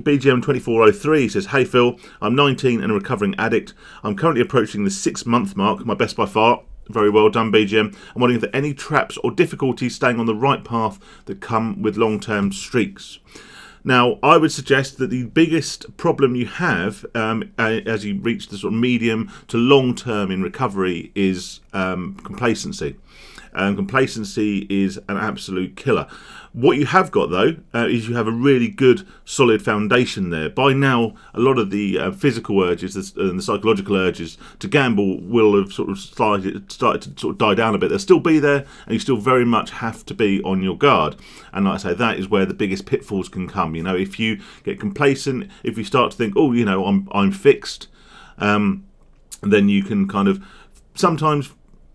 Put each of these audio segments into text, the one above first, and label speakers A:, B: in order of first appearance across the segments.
A: BGM2403 says, "Hey Phil, I'm 19 and a recovering addict. I'm currently approaching the 6-month mark, my best by far." Very well done, BGM. I'm wondering if there are any traps or difficulties staying on the right path that come with long-term streaks. Now, I would suggest that the biggest problem you have as you reach the sort of medium to long term in recovery is complacency. Complacency is an absolute killer. What you have got, though, is you have a really good, solid foundation there. By now, a lot of the physical urges and the psychological urges to gamble will have sort of started to sort of die down a bit. They'll still be there, and you still very much have to be on your guard. And like I say, that is where the biggest pitfalls can come. You know, if you get complacent, if you start to think, oh, you know, I'm fixed, then you can kind of sometimes,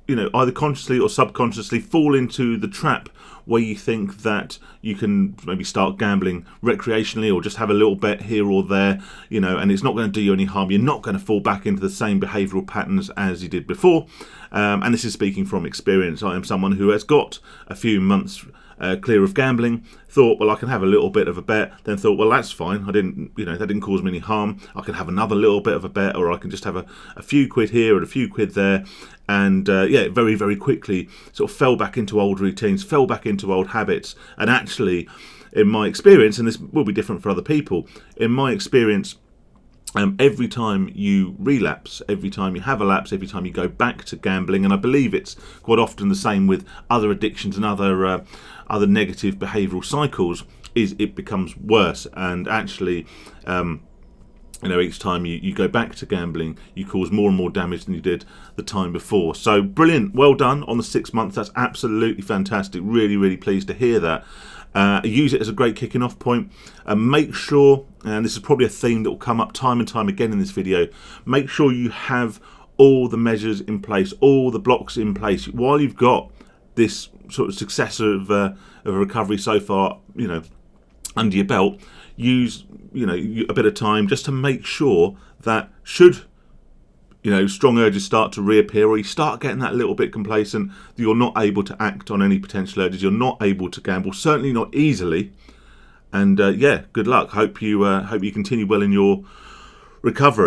A: you know, either consciously or subconsciously fall into the trap where you think that you can maybe start gambling recreationally or just have a little bet here or there, you know, and it's not going to do you any harm. You're not going to fall back into the same behavioural patterns as you did before. And this is speaking from experience. I am someone who has got a few months clear of gambling, thought, well, I can have a little bit of a bet, then thought, well, that's fine. I didn't, you know, that didn't cause me any harm. I can have another little bit of a bet, or I can just have a few quid here and a few quid there. And yeah, very, very quickly sort of fell back into old routines, fell back into old habits. And actually, in my experience, and this will be different for other people, in my experience, every time you relapse, every time you have a lapse, every time you go back to gambling, and I believe it's quite often the same with other addictions and other negative behavioural cycles, is it becomes worse. And actually, you know, each time you go back to gambling, you cause more and more damage than you did the time before. So brilliant, well done on the 6 months. That's absolutely fantastic. Really, really pleased to hear that. Use it as a great kicking off point. Make sure, and this is probably a theme that will come up time and time again in this video, make sure you have all the measures in place, all the blocks in place. While you've got this sort of success of a recovery so far, you know, under your belt, use, you know, a bit of time just to make sure that should, you know, strong urges start to reappear, or you start getting that little bit complacent, that you're not able to act on any potential urges, you're not able to gamble, certainly not easily. And yeah, good luck. Hope you continue well in your recovery.